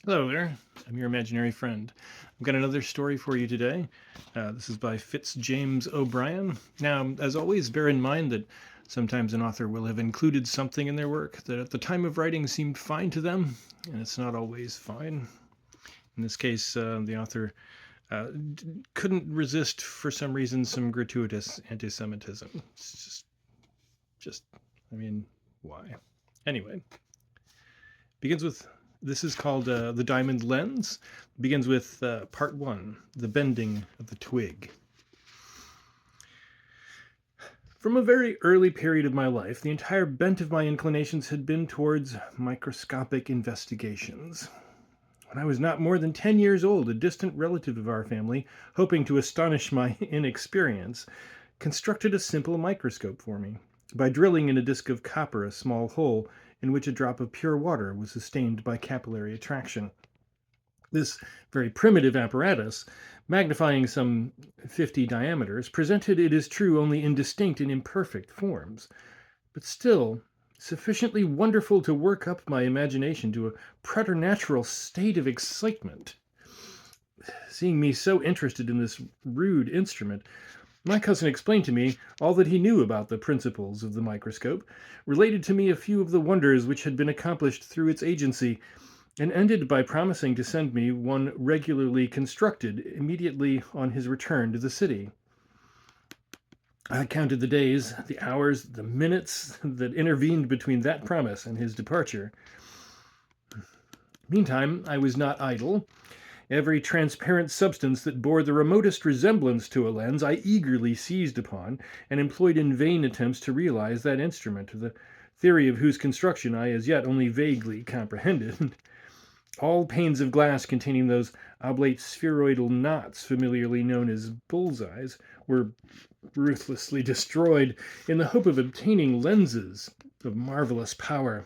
Hello there. I'm your imaginary friend. I've got another story for you today. This is by Fitz-James O'Brien. Now, as always, bear in mind that sometimes an author will have included something in their work that at the time of writing seemed fine to them, and it's not always fine. In this case, the author couldn't resist, for some reason, some gratuitous anti-Semitism. It's just, I mean, why? Anyway, begins with this is called The Diamond Lens. Begins with part one, The Bending of the Twig. From a very early period of my life, the entire bent of my inclinations had been towards microscopic investigations. When I was not more than 10 years old, a distant relative of our family, hoping to astonish my inexperience, constructed a simple microscope for me by drilling in a disc of copper a small hole in which a drop of pure water was sustained by capillary attraction. This very primitive apparatus, magnifying some 50 diameters, presented, it is true, only indistinct and imperfect forms, but still sufficiently wonderful to work up my imagination to a preternatural state of excitement. Seeing me so interested in this rude instrument, my cousin explained to me all that he knew about the principles of the microscope, related to me a few of the wonders which had been accomplished through its agency, and ended by promising to send me one regularly constructed immediately on his return to the city. I counted the days, the hours, the minutes that intervened between that promise and his departure. Meantime, I was not idle. Every transparent substance that bore the remotest resemblance to a lens I eagerly seized upon, and employed in vain attempts to realize that instrument, the theory of whose construction I as yet only vaguely comprehended. All panes of glass containing those oblate spheroidal knots familiarly known as bullseyes were ruthlessly destroyed in the hope of obtaining lenses of marvelous power.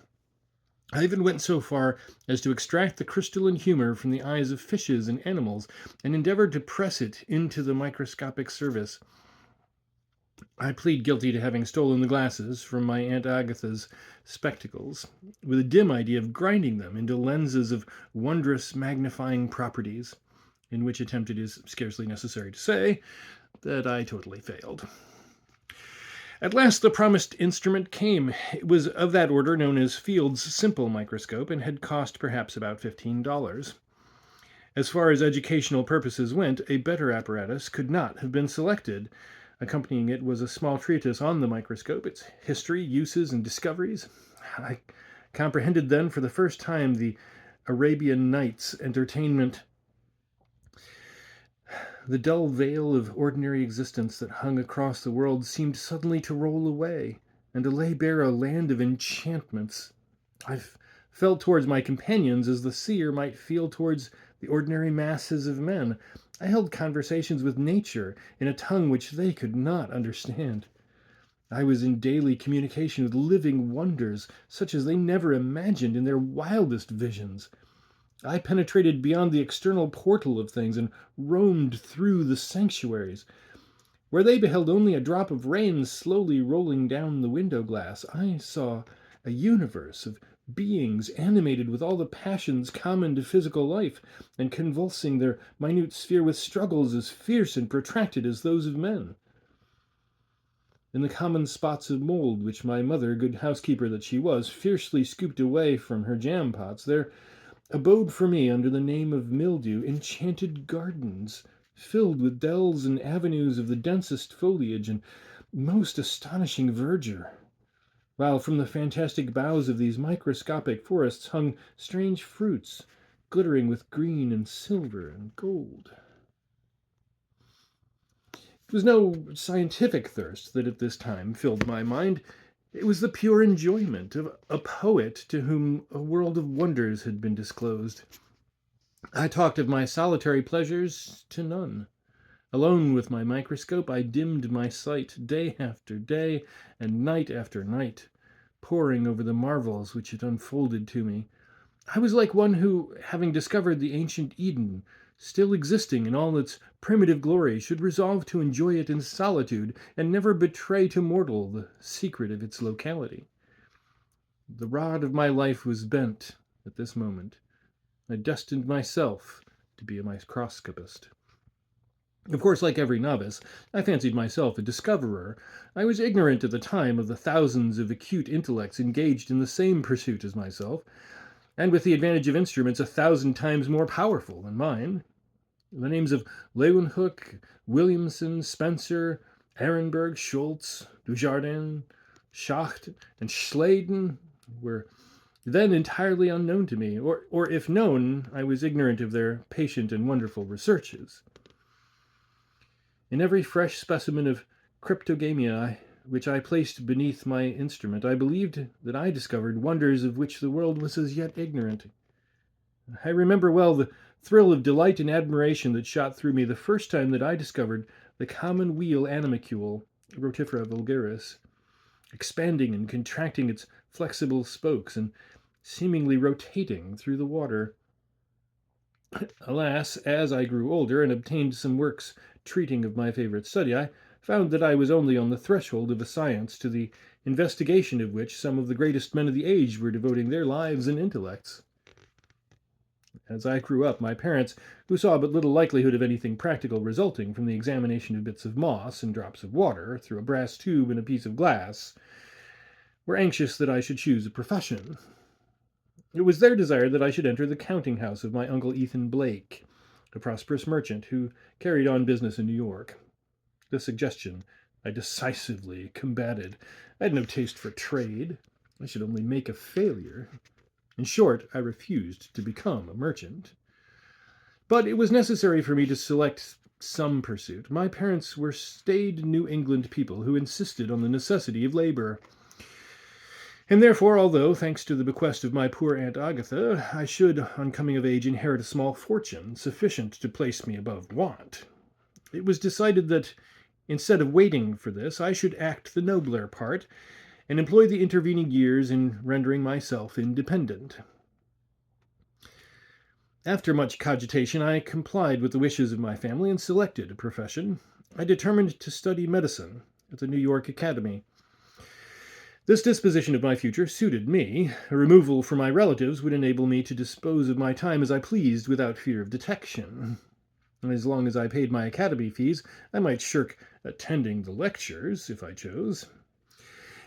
I even went so far as to extract the crystalline humor from the eyes of fishes and animals, and endeavored to press it into the microscopic service. I plead guilty to having stolen the glasses from my Aunt Agatha's spectacles, with a dim idea of grinding them into lenses of wondrous magnifying properties, in which attempt it is scarcely necessary to say that I totally failed. At last the promised instrument came. It was of that order known as Field's simple microscope, and had cost perhaps about $15. As far as educational purposes went, a better apparatus could not have been selected. Accompanying it was a small treatise on the microscope, its history, uses, and discoveries. I comprehended then for the first time the Arabian Nights entertainment. The dull veil of ordinary existence that hung across the world seemed suddenly to roll away, and to lay bare a land of enchantments. I felt towards my companions as the seer might feel towards the ordinary masses of men. I held conversations with nature in a tongue which they could not understand. I was in daily communication with living wonders, such as they never imagined in their wildest visions. I penetrated beyond the external portal of things, and roamed through the sanctuaries. Where they beheld only a drop of rain slowly rolling down the window glass, I saw a universe of beings animated with all the passions common to physical life, and convulsing their minute sphere with struggles as fierce and protracted as those of men. In the common spots of mould which my mother, good housekeeper that she was, fiercely scooped away from her jam pots, there abode for me, under the name of mildew, enchanted gardens, filled with dells and avenues of the densest foliage and most astonishing verdure, while from the fantastic boughs of these microscopic forests hung strange fruits, glittering with green and silver and gold. It was no scientific thirst that at this time filled my mind. It was the pure enjoyment of a poet to whom a world of wonders had been disclosed. I talked of my solitary pleasures to none. Alone with my microscope, I dimmed my sight day after day and night after night, poring over the marvels which it unfolded to me. I was like one who, having discovered the ancient Eden, still existing in all its primitive glory, should resolve to enjoy it in solitude, and never betray to mortal the secret of its locality. The rod of my life was bent at this moment I destined myself to be a microscopist. Of course, like every novice, I fancied myself a discoverer. I was ignorant at the time of the thousands of acute intellects engaged in the same pursuit as myself, and with the advantage of instruments 1,000 times more powerful than mine. The names of Leeuwenhoek, Williamson, Spencer, Ehrenberg, Schultz, Dujardin, Schacht, and Schleiden were then entirely unknown to me, or if known, I was ignorant of their patient and wonderful researches. In every fresh specimen of cryptogamia which I placed beneath my instrument, I believed that I discovered wonders of which the world was as yet ignorant. I remember well the thrill of delight and admiration that shot through me the first time that I discovered the common wheel animalcule, Rotifera vulgaris, expanding and contracting its flexible spokes and seemingly rotating through the water. Alas, as I grew older and obtained some works treating of my favorite study, I found that I was only on the threshold of a science to the investigation of which some of the greatest men of the age were devoting their lives and intellects. As I grew up, my parents, who saw but little likelihood of anything practical resulting from the examination of bits of moss and drops of water through a brass tube and a piece of glass, were anxious that I should choose a profession. It was their desire that I should enter the counting house of my uncle Ethan Blake, a prosperous merchant who carried on business in New York. The suggestion I decisively combated. I had no taste for trade. I should only make a failure. In short, I refused to become a merchant. But it was necessary for me to select some pursuit. My parents were staid New England people who insisted on the necessity of labor. And therefore, although, thanks to the bequest of my poor Aunt Agatha, I should, on coming of age, inherit a small fortune sufficient to place me above want, it was decided that, instead of waiting for this, I should act the nobler part and employ the intervening years in rendering myself independent. After much cogitation, I complied with the wishes of my family and selected a profession. I determined to study medicine at the New York Academy. This disposition of my future suited me. A removal from my relatives would enable me to dispose of my time as I pleased without fear of detection. As long as I paid my academy fees, I might shirk attending the lectures, if I chose.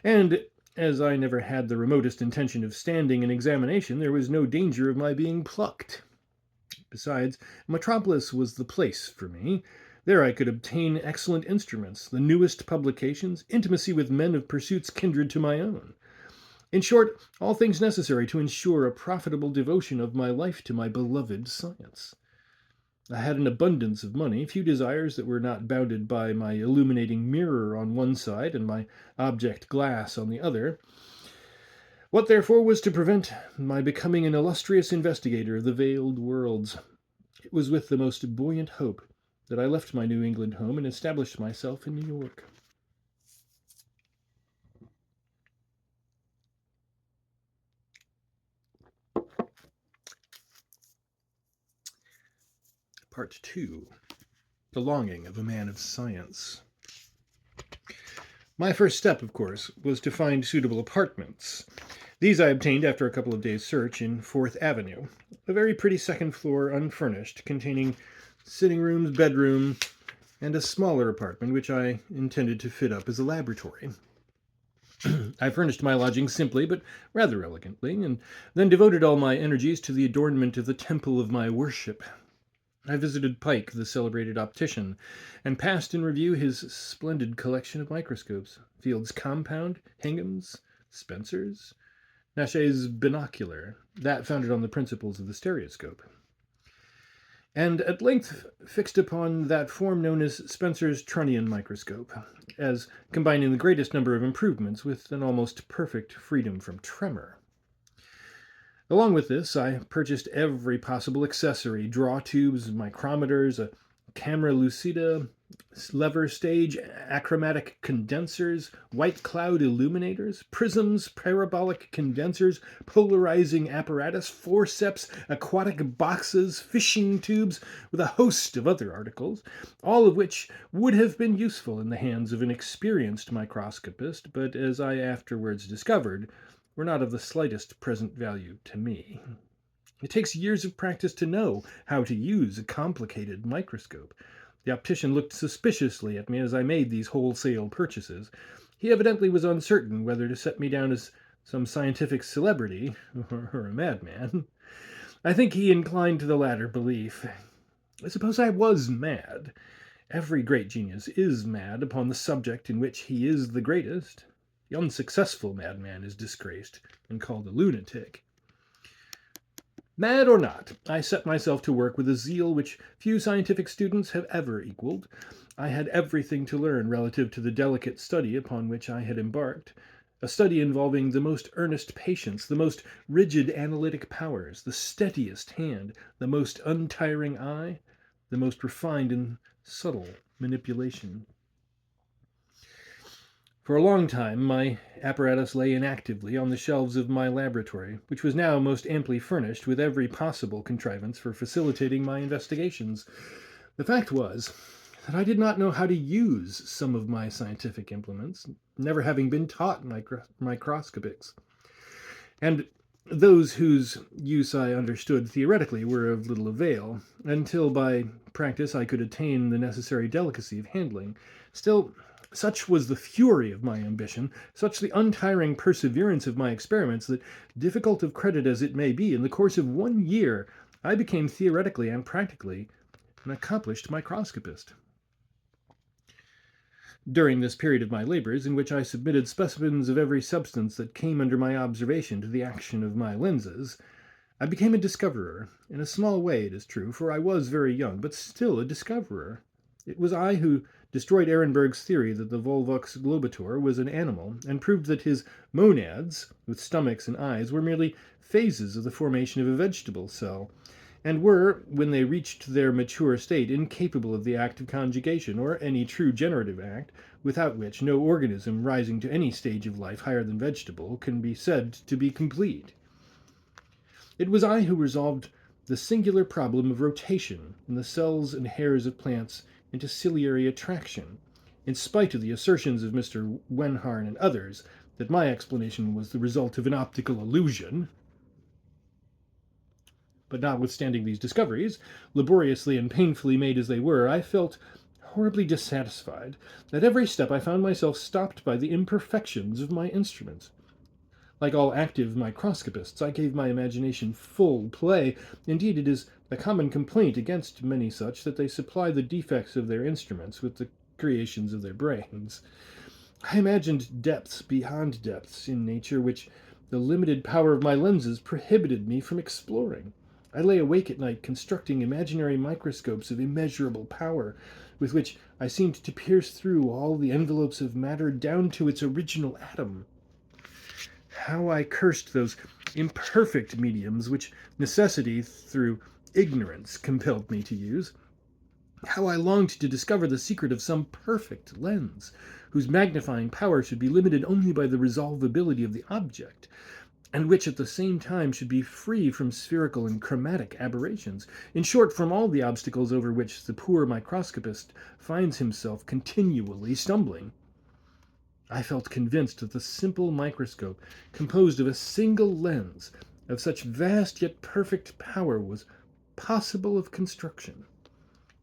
And as I never had the remotest intention of standing an examination, there was no danger of my being plucked. Besides, Metropolis was the place for me. There I could obtain excellent instruments, the newest publications, intimacy with men of pursuits kindred to my own. In short, all things necessary to ensure a profitable devotion of my life to my beloved science. I had an abundance of money, few desires that were not bounded by my illuminating mirror on one side and my object glass on the other. What therefore was to prevent my becoming an illustrious investigator of the veiled worlds? It was with the most buoyant hope that I left my New England home and established myself in New York. Part 2. The Longing of a Man of Science. My first step, of course, was to find suitable apartments. These I obtained after a couple of days' search in 4th Avenue, a very pretty second floor unfurnished, containing sitting rooms, bedroom, and a smaller apartment which I intended to fit up as a laboratory. I furnished my lodgings simply but rather elegantly, and then devoted all my energies to the adornment of the temple of my worship. I visited Pike, the celebrated optician, and passed in review his splendid collection of microscopes: Field's compound, Hingham's, Spencer's, Nachet's binocular, that founded on the principles of the stereoscope, and at length fixed upon that form known as Spencer's Trunnion microscope, as combining the greatest number of improvements with an almost perfect freedom from tremor. Along with this, I purchased every possible accessory: draw tubes, micrometers, a camera lucida, lever stage, achromatic condensers, white cloud illuminators, prisms, parabolic condensers, polarizing apparatus, forceps, aquatic boxes, fishing tubes, with a host of other articles, all of which would have been useful in the hands of an experienced microscopist, but as I afterwards discovered, were not of the slightest present value to me. It takes years of practice to know how to use a complicated microscope. The optician looked suspiciously at me as I made these wholesale purchases. He evidently was uncertain whether to set me down as some scientific celebrity or a madman. I think he inclined to the latter belief. I suppose I was mad. Every great genius is mad upon the subject in which he is the greatest. The unsuccessful madman is disgraced and called a lunatic. Mad or not, I set myself to work with a zeal which few scientific students have ever equaled. I had everything to learn relative to the delicate study upon which I had embarked, a study involving the most earnest patience, the most rigid analytic powers, the steadiest hand, the most untiring eye, the most refined and subtle manipulation. For a long time my apparatus lay inactively on the shelves of my laboratory, which was now most amply furnished with every possible contrivance for facilitating my investigations. The fact was that I did not know how to use some of my scientific implements, never having been taught microscopics. And those whose use I understood theoretically were of little avail, until by practice I could attain the necessary delicacy of handling. Still, such was the fury of my ambition, such the untiring perseverance of my experiments, that, difficult of credit as it may be, in the course of 1 year I became theoretically and practically an accomplished microscopist. During this period of my labors, in which I submitted specimens of every substance that came under my observation to the action of my lenses, I became a discoverer, in a small way, it is true, for I was very young, but still a discoverer. It was I who destroyed Ehrenberg's theory that the volvox globator was an animal, and proved that his monads, with stomachs and eyes, were merely phases of the formation of a vegetable cell, and were, when they reached their mature state, incapable of the act of conjugation, or any true generative act, without which no organism rising to any stage of life higher than vegetable can be said to be complete. It was I who resolved the singular problem of rotation in the cells and hairs of plants into ciliary attraction, in spite of the assertions of Mr. Wenharn and others that my explanation was the result of an optical illusion. But notwithstanding these discoveries, laboriously and painfully made as they were, I felt horribly dissatisfied. At every step I found myself stopped by the imperfections of my instruments. Like all active microscopists, I gave my imagination full play. Indeed, it is a common complaint against many such that they supply the defects of their instruments with the creations of their brains. I imagined depths beyond depths in nature which the limited power of my lenses prohibited me from exploring. I lay awake at night constructing imaginary microscopes of immeasurable power, with which I seemed to pierce through all the envelopes of matter down to its original atom. How I cursed those imperfect mediums which necessity, through ignorance, compelled me to use. How I longed to discover the secret of some perfect lens, whose magnifying power should be limited only by the resolvability of the object, and which at the same time should be free from spherical and chromatic aberrations, in short, from all the obstacles over which the poor microscopist finds himself continually stumbling. I felt convinced that the simple microscope, composed of a single lens of such vast yet perfect power, was possible of construction.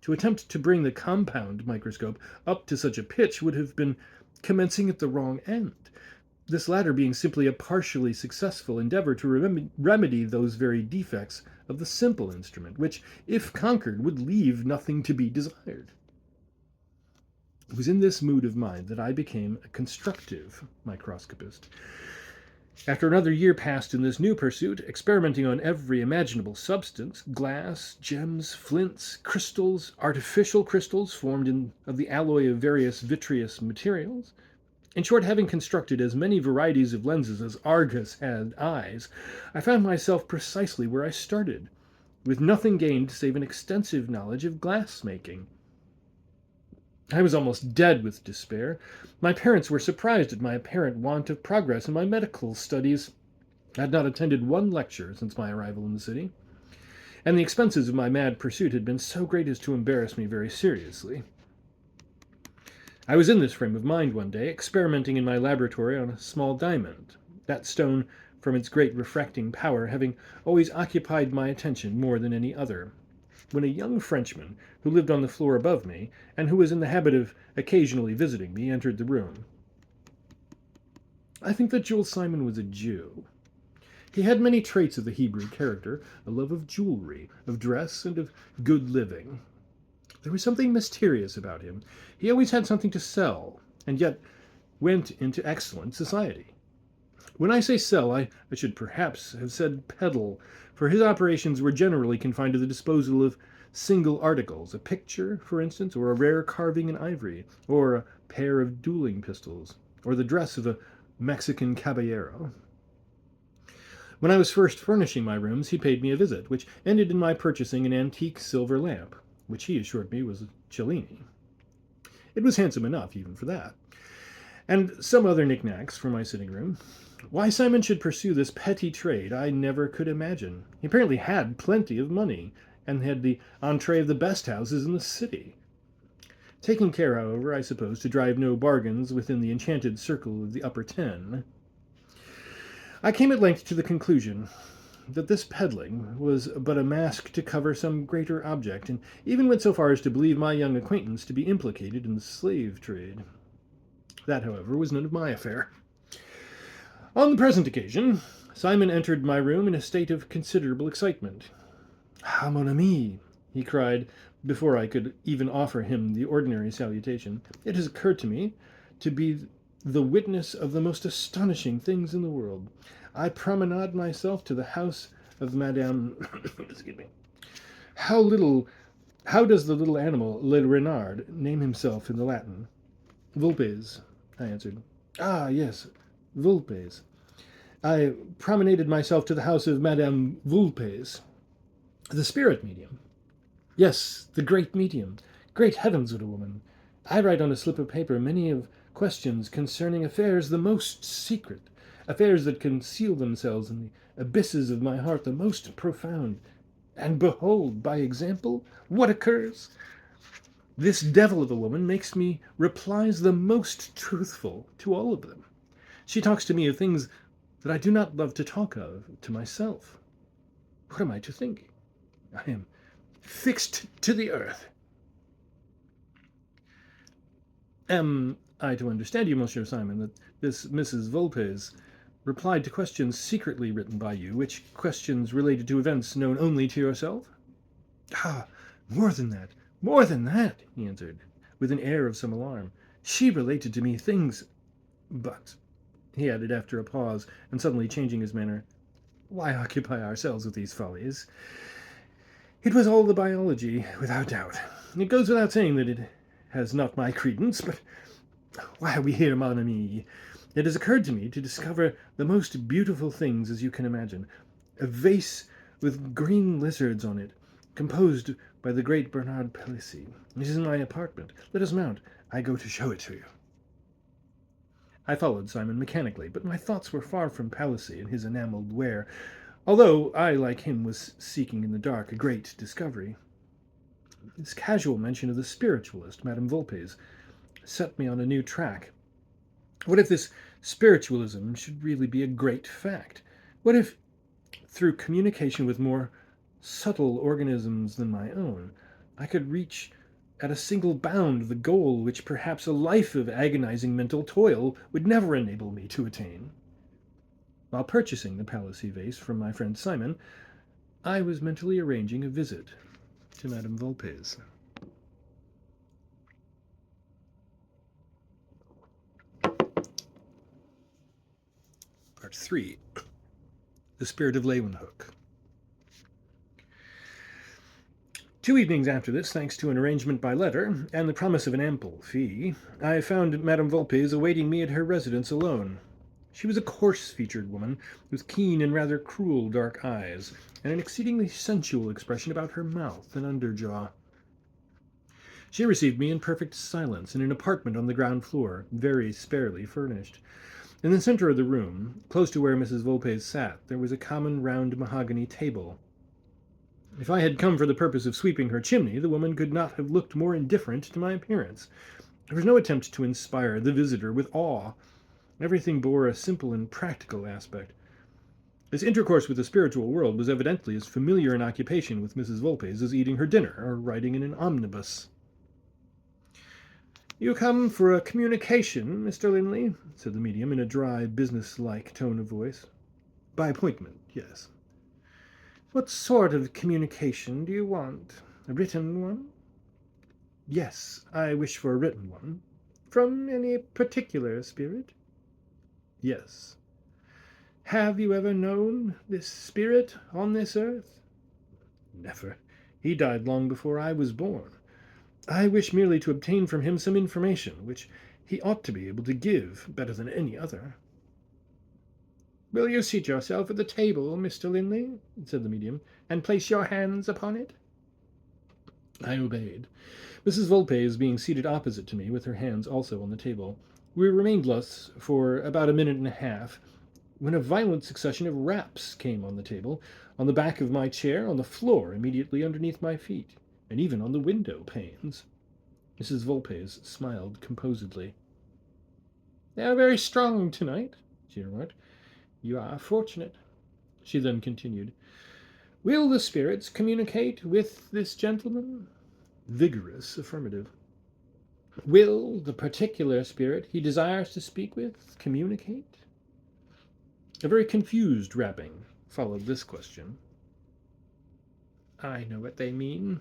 To attempt to bring the compound microscope up to such a pitch would have been commencing at the wrong end, this latter being simply a partially successful endeavor to remedy those very defects of the simple instrument, which, if conquered, would leave nothing to be desired. It was in this mood of mind that I became a constructive microscopist. After another year passed in this new pursuit, experimenting on every imaginable substance, glass, gems, flints, crystals, artificial crystals formed of the alloy of various vitreous materials, in short, having constructed as many varieties of lenses as Argus had eyes, I found myself precisely where I started, with nothing gained save an extensive knowledge of glass making. I was almost dead with despair. My parents were surprised at my apparent want of progress in my medical studies. I had not attended one lecture since my arrival in the city, and the expenses of my mad pursuit had been so great as to embarrass me very seriously. I was in this frame of mind one day, experimenting in my laboratory on a small diamond. That stone from its great refracting power having always occupied my attention more than any other. When a young Frenchman, who lived on the floor above me, and who was in the habit of occasionally visiting me, entered the room. I think that Jules Simon was a Jew. He had many traits of the Hebrew character, a love of jewelry, of dress, and of good living. There was something mysterious about him. He always had something to sell, and yet went into excellent society. When I say sell, I should perhaps have said peddle, for his operations were generally confined to the disposal of single articles, a picture, for instance, or a rare carving in ivory, or a pair of dueling pistols, or the dress of a Mexican caballero. When I was first furnishing my rooms, he paid me a visit, which ended in my purchasing an antique silver lamp, which he assured me was a Cellini. It was handsome enough, even for that. And some other knickknacks for my sitting room. Why Simon should pursue this petty trade, I never could imagine. He apparently had plenty of money, and had the entree of the best houses in the city. Taking care, however, I suppose, to drive no bargains within the enchanted circle of the upper ten. I came at length to the conclusion that this peddling was but a mask to cover some greater object, and even went so far as to believe my young acquaintance to be implicated in the slave trade. That, however, was none of my affair. On the present occasion, Simon entered my room in a state of considerable excitement. "Ah, mon ami," he cried, before I could even offer him the ordinary salutation, "it has occurred to me to be the witness of the most astonishing things in the world. I promenade myself to the house of Madame excuse me. How does the little animal Le Renard name himself in the Latin?" "Vulpes," I answered. "Ah, yes, Vulpes. I promenaded myself to the house of Madame Vulpes." "The spirit medium?" "Yes, the great medium. Great heavens, what a woman! I write on a slip of paper many of questions concerning affairs the most secret, affairs that conceal themselves in the abysses of my heart the most profound. And behold, by example, what occurs? This devil of a woman makes me replies the most truthful to all of them. She talks to me of things that I do not love to talk of to myself. What am I to think? I am fixed to the earth. Am I to understand you, Monsieur Simon, that this Mrs. Vulpes replied to questions secretly written by you, which questions related to events known only to yourself?" "Ah, more than that," he answered, with an air of some alarm. "She related to me things. But," he added after a pause, and suddenly changing his manner, "why occupy ourselves with these follies? It was all the biology, without doubt. It goes without saying that it has not my credence, but why are we here, mon ami? It has occurred to me to discover the most beautiful things as you can imagine. A vase with green lizards on it, composed by the great Bernard Palissy. It is in my apartment. Let us mount. I go to show it to you." I followed Simon mechanically, but my thoughts were far from Palissy and his enamelled ware, although I, like him, was seeking in the dark a great discovery. This casual mention of the spiritualist, Madame Vulpes, set me on a new track. What if this spiritualism should really be a great fact? What if, through communication with more subtle organisms than my own, I could reach at a single bound the goal which perhaps a life of agonizing mental toil would never enable me to attain? While purchasing the Palissy vase from my friend Simon, I was mentally arranging a visit to Madame Vulpes. Part 3. The Spirit of Leeuwenhoek. 2 evenings after this, thanks to an arrangement by letter, and the promise of an ample fee, I found Madame Vulpes awaiting me at her residence alone. She was a coarse-featured woman, with keen and rather cruel dark eyes, and an exceedingly sensual expression about her mouth and underjaw. She received me in perfect silence in an apartment on the ground floor, very sparely furnished. In the center of the room, close to where Mrs. Vulpes sat, there was a common round mahogany table. If I had come for the purpose of sweeping her chimney, the woman could not have looked more indifferent to my appearance. There was no attempt to inspire the visitor with awe. Everything bore a simple and practical aspect. This intercourse with the spiritual world was evidently as familiar an occupation with Mrs. Volpes as eating her dinner or riding in an omnibus. "You come for a communication, Mr. Linley?" said the medium in a dry, business-like tone of voice. "By appointment, yes." "What sort of communication do you want? A written one?" "Yes, I wish for a written one." "From any particular spirit?" "Yes." "Have you ever known this spirit on this earth?" "Never. He died long before I was born. I wish merely to obtain from him some information, which he ought to be able to give better than any other." "Will you seat yourself at the table, Mr. Linley," said the medium, "and place your hands upon it?" I obeyed. Mrs. Volpes being seated opposite to me, with her hands also on the table. We remained thus for about a minute and a half, when a violent succession of raps came on the table, on the back of my chair, on the floor immediately underneath my feet, and even on the window panes. Mrs. Volpes smiled composedly. "They are very strong tonight," she remarked. "You are fortunate." She then continued, "Will the spirits communicate with this gentleman?" Vigorous affirmative. "Will the particular spirit he desires to speak with communicate?" A very confused rapping followed this question. "I know what they mean,"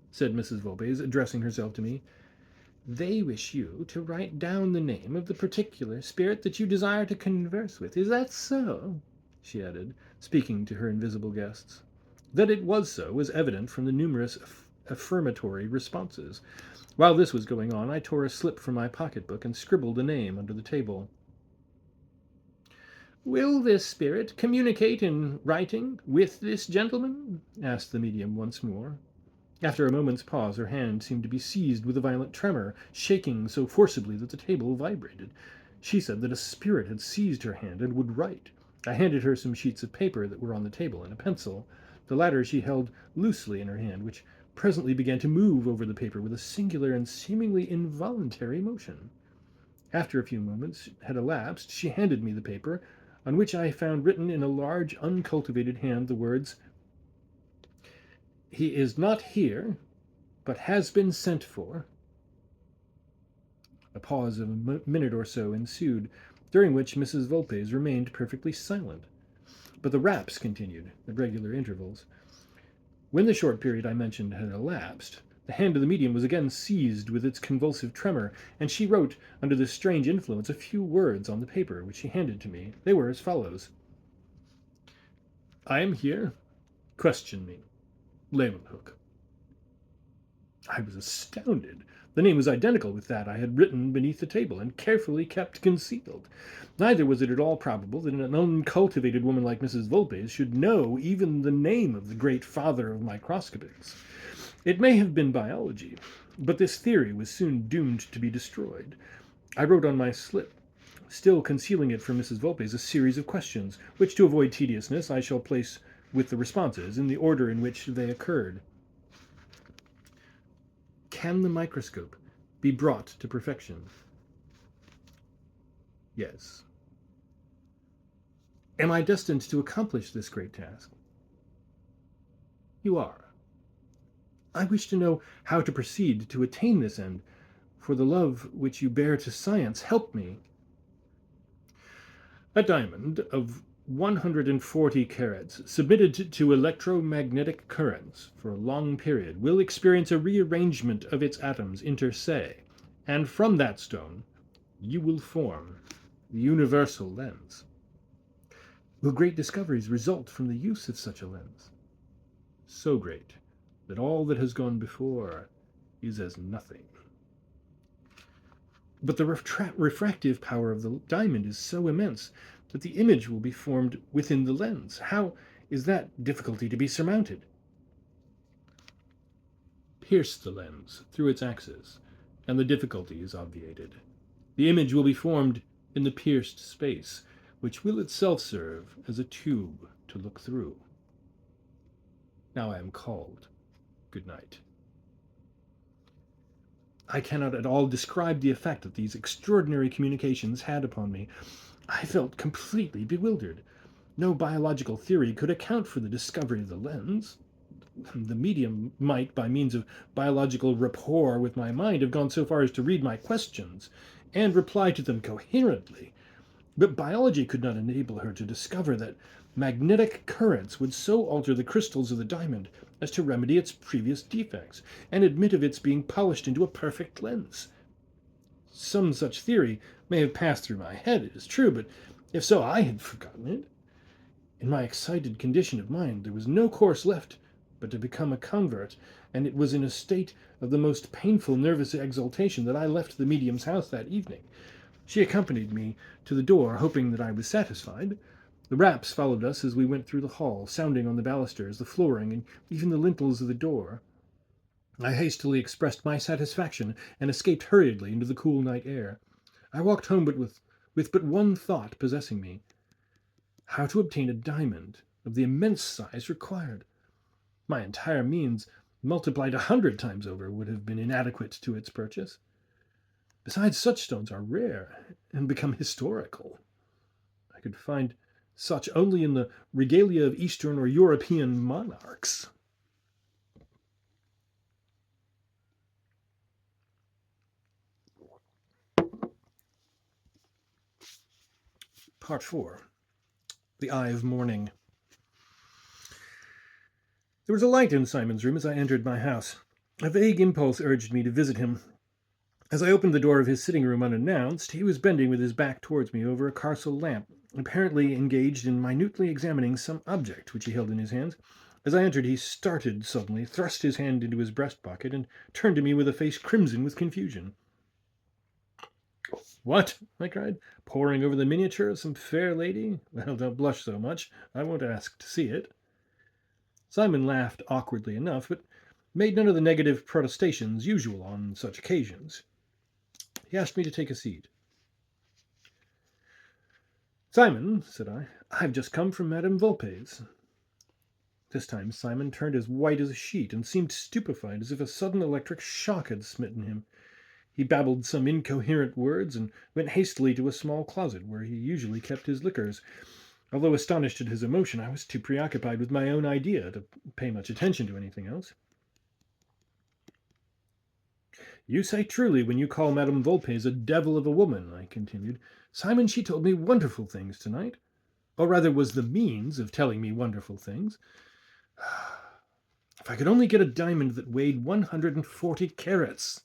said Mrs. Volpes, addressing herself to me. "They wish you to write down the name of the particular spirit that you desire to converse with. Is that so?" she added, speaking to her invisible guests. That it was so was evident from the numerous affirmatory responses. While this was going on, I tore a slip from my pocketbook and scribbled a name under the table. "Will this spirit communicate in writing with this gentleman?" asked the medium once more. After a moment's pause, her hand seemed to be seized with a violent tremor, shaking so forcibly that the table vibrated. She said that a spirit had seized her hand and would write. I handed her some sheets of paper that were on the table and a pencil. The latter she held loosely in her hand, which presently began to move over the paper with a singular and seemingly involuntary motion. After a few moments had elapsed, she handed me the paper, on which I found written in a large, uncultivated hand the words, "He is not here, but has been sent for." A pause of a minute or so ensued, during which Mrs. Volpes remained perfectly silent. But the raps continued at regular intervals. When the short period I mentioned had elapsed, the hand of the medium was again seized with its convulsive tremor, and she wrote, under this strange influence, a few words on the paper, which she handed to me. They were as follows: "I am here. Question me. Leeuwenhoek." I was astounded. The name was identical with that I had written beneath the table, and carefully kept concealed. Neither was it at all probable that an uncultivated woman like Mrs. Volpes should know even the name of the great father of microscopists. It may have been biology, but this theory was soon doomed to be destroyed. I wrote on my slip, still concealing it from Mrs. Volpes, a series of questions, which, to avoid tediousness, I shall place with the responses in the order in which they occurred. Can the microscope be brought to perfection? Yes. Am I destined to accomplish this great task? You are. I wish to know how to proceed to attain this end. For the love which you bear to science, help me. A diamond of 140 carats, submitted to electromagnetic currents for a long period, will experience a rearrangement of its atoms inter se, and from that stone you will form the universal lens. Will great discoveries result from the use of such a lens? So great that all that has gone before is as nothing. But the refractive power of the diamond is so immense that the image will be formed within the lens. How is that difficulty to be surmounted? Pierce the lens through its axis, and the difficulty is obviated. The image will be formed in the pierced space, which will itself serve as a tube to look through. Now I am called. Good night. I cannot at all describe the effect that these extraordinary communications had upon me. I felt completely bewildered. No biological theory could account for the discovery of the lens. The medium might, by means of biological rapport with my mind, have gone so far as to read my questions and reply to them coherently. But biology could not enable her to discover that magnetic currents would so alter the crystals of the diamond as to remedy its previous defects and admit of its being polished into a perfect lens. Some such theory may have passed through my head, it is true, but if so, I had forgotten it. In my excited condition of mind, there was no course left but to become a convert, and it was in a state of the most painful nervous exaltation that I left the medium's house that evening. She accompanied me to the door, hoping that I was satisfied. The raps followed us as we went through the hall, sounding on the balusters, the flooring, and even the lintels of the door. I hastily expressed my satisfaction and escaped hurriedly into the cool night air. I walked home with but one thought possessing me: how to obtain a diamond of the immense size required. My entire means, multiplied 100 times over, would have been inadequate to its purchase. Besides, such stones are rare and become historical. I could find such only in the regalia of Eastern or European monarchs. Part 4. The Eye of Morning. There was a light in Simon's room as I entered my house. A vague impulse urged me to visit him. As I opened the door of his sitting room unannounced, he was bending with his back towards me over a Carcel lamp, apparently engaged in minutely examining some object which he held in his hands. As I entered, he started suddenly, thrust his hand into his breast pocket, and turned to me with a face crimson with confusion. "What?" I cried, poring over the miniature of some fair lady. "Well, don't blush so much. I won't ask to see it." Simon laughed awkwardly enough, but made none of the negative protestations usual on such occasions. He asked me to take a seat. "Simon," said I, "I've just come from Madame Vulpe's." This time Simon turned as white as a sheet and seemed stupefied, as if a sudden electric shock had smitten him. He babbled some incoherent words and went hastily to a small closet where he usually kept his liquors. Although astonished at his emotion, I was too preoccupied with my own idea to pay much attention to anything else. "You say truly when you call Madame Vulpes a devil of a woman," I continued. "Simon, she told me wonderful things tonight, or rather was the means of telling me wonderful things. If I could only get a diamond that weighed 140 carats."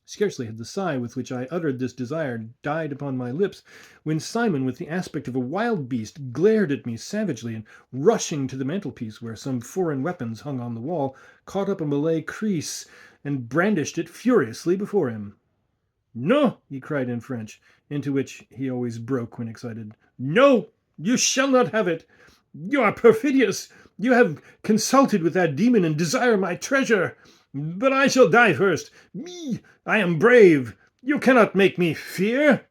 Scarcely had the sigh with which I uttered this desire died upon my lips, when Simon, with the aspect of a wild beast, glared at me savagely, and rushing to the mantelpiece where some foreign weapons hung on the wall, caught up a Malay creese and brandished it furiously before him. "No!" he cried in French, into which he always broke when excited. "No! You shall not have it! You are perfidious! You have consulted with that demon and desire my treasure! But I shall die first! Me! I am brave! You cannot make me fear!"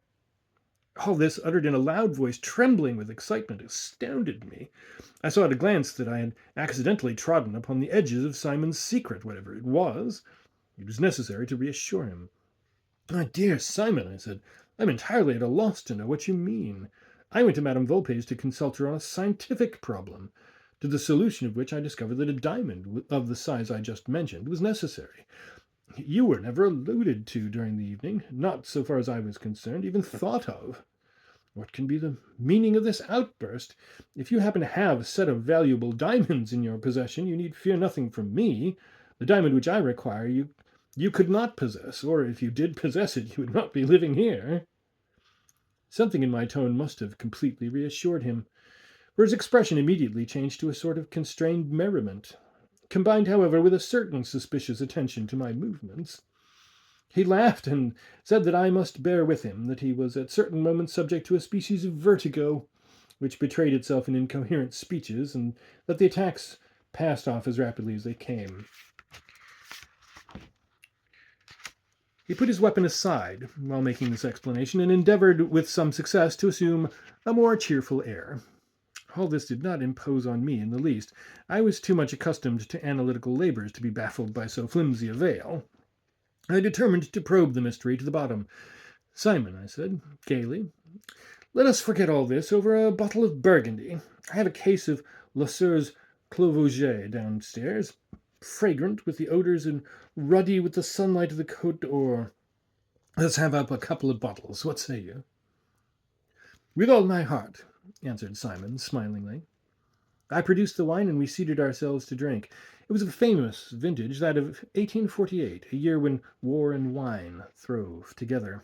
All this, uttered in a loud voice, trembling with excitement, astounded me. I saw at a glance that I had accidentally trodden upon the edges of Simon's secret, whatever it was. It was necessary to reassure him. "My dear Simon," I said, "I'm entirely at a loss to know what you mean. I went to Madame Vulpes to consult her on a scientific problem, to the solution of which I discovered that a diamond of the size I just mentioned was necessary. You were never alluded to during the evening, not, so far as I was concerned, even thought of. What can be the meaning of this outburst? If you happen to have a set of valuable diamonds in your possession, you need fear nothing from me. The diamond which I require you could not possess, or if you did possess it, you would not be living here." Something in my tone must have completely reassured him, for his expression immediately changed to a sort of constrained merriment, combined, however, with a certain suspicious attention to my movements. He laughed and said that I must bear with him, that he was at certain moments subject to a species of vertigo, which betrayed itself in incoherent speeches, and that the attacks passed off as rapidly as they came. He put his weapon aside while making this explanation, and endeavored with some success to assume a more cheerful air. All this did not impose on me in the least. I was too much accustomed to analytical labors to be baffled by so flimsy a veil. I determined to probe the mystery to the bottom. "Simon," I said, gaily, Let us forget all this over a bottle of Burgundy. I have a case of Lasseur's Clos Vougeot downstairs, fragrant with the odors and ruddy with the sunlight of the Côte d'Or. Let's have up a couple of bottles. What say you? With all my heart, answered Simon smilingly. I produced the wine and we seated ourselves to drink. It was a famous vintage, that of 1848, a year when war and wine throve together.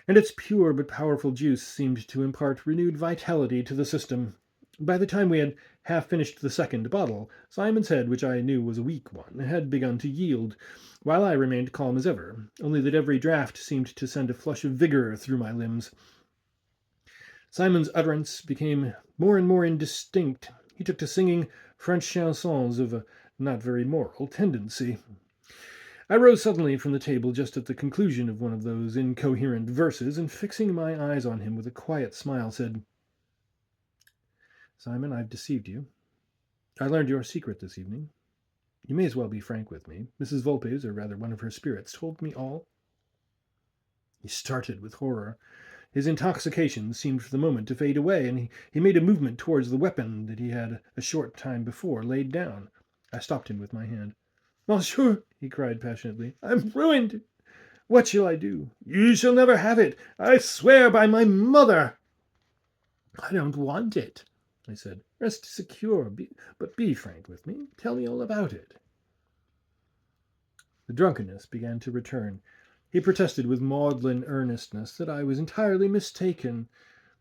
And its pure but powerful juice seemed to impart renewed vitality to the system. By the time we had half finished the second bottle, Simon's head, which I knew was a weak one, had begun to yield, while I remained calm as ever, only that every draught seemed to send a flush of vigor through my limbs. Simon's utterance became more and more indistinct. He took to singing French chansons of a not very moral tendency. I rose suddenly from the table just at the conclusion of one of those incoherent verses, and fixing my eyes on him with a quiet smile, said, Simon, I've deceived you. I learned your secret this evening. You may as well be frank with me. Mrs. Volpes, or rather one of her spirits, told me all. He started with horror. His intoxication seemed for the moment to fade away, and he made a movement towards the weapon that he had a short time before laid down. I stopped him with my hand. Monsieur, he cried passionately, I'm ruined. What shall I do? You shall never have it. I swear by my mother. I don't want it, I said. Rest secure, but be frank with me. Tell me all about it. The drunkenness began to return. He protested with maudlin earnestness that I was entirely mistaken,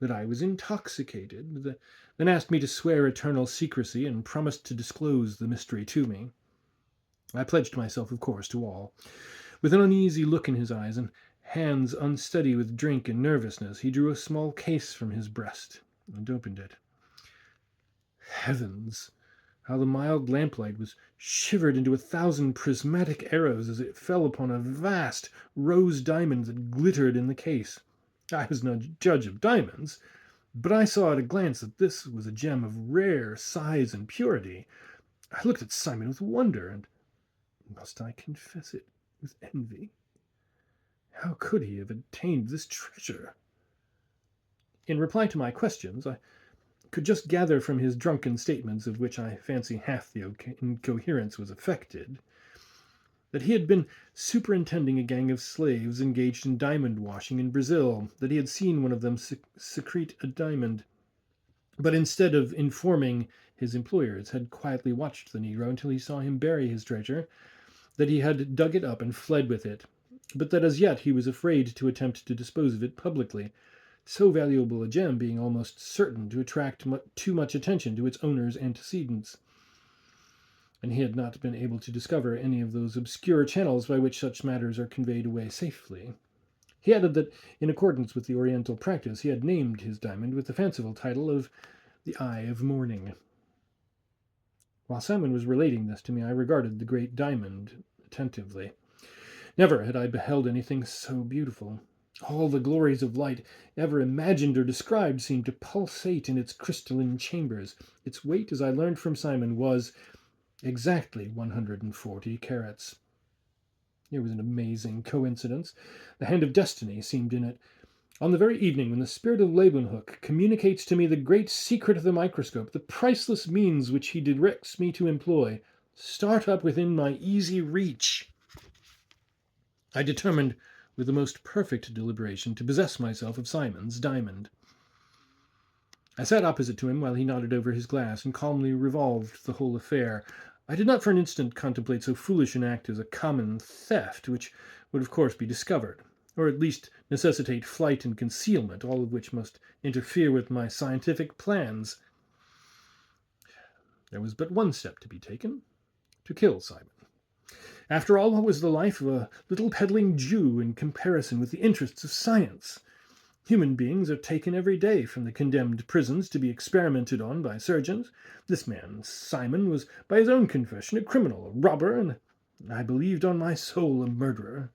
that I was intoxicated, then asked me to swear eternal secrecy and promised to disclose the mystery to me. I pledged myself, of course, to all. With an uneasy look in his eyes and hands unsteady with drink and nervousness, he drew a small case from his breast and opened it. Heavens! How the mild lamplight was shivered into 1,000 prismatic arrows as it fell upon a vast rose diamond that glittered in the case. I was no judge of diamonds, but I saw at a glance that this was a gem of rare size and purity. I looked at Simon with wonder, and must I confess it, with envy? How could he have obtained this treasure? In reply to my questions, I could just gather from his drunken statements, of which I fancy half the incoherence was affected, that he had been superintending a gang of slaves engaged in diamond washing in Brazil, that he had seen one of them secrete a diamond, but instead of informing his employers, had quietly watched the Negro until he saw him bury his treasure, that he had dug it up and fled with it, but that as yet he was afraid to attempt to dispose of it publicly, so valuable a gem being almost certain to attract too much attention to its owner's antecedents. And he had not been able to discover any of those obscure channels by which such matters are conveyed away safely. He added that, in accordance with the Oriental practice, he had named his diamond with the fanciful title of the Eye of Morning. While Simon was relating this to me, I regarded the great diamond attentively. Never had I beheld anything so beautiful. All the glories of light ever imagined or described seemed to pulsate in its crystalline chambers. Its weight, as I learned from Simon, was exactly 140 carats. It was an amazing coincidence. The hand of destiny seemed in it. On the very evening when the spirit of Leeuwenhoek communicates to me the great secret of the microscope, the priceless means which he directs me to employ start up within my easy reach, I determined with the most perfect deliberation to possess myself of Simon's diamond. I sat opposite to him while he nodded over his glass and calmly revolved the whole affair. I did not for an instant contemplate so foolish an act as a common theft, which would of course be discovered, or at least necessitate flight and concealment, all of which must interfere with my scientific plans. There was but one step to be taken: to kill Simon. After all, what was the life of a little peddling Jew in comparison with the interests of science? Human beings are taken every day from the condemned prisons to be experimented on by surgeons. This man, Simon, was by his own confession a criminal, a robber, and I believed on my soul a murderer.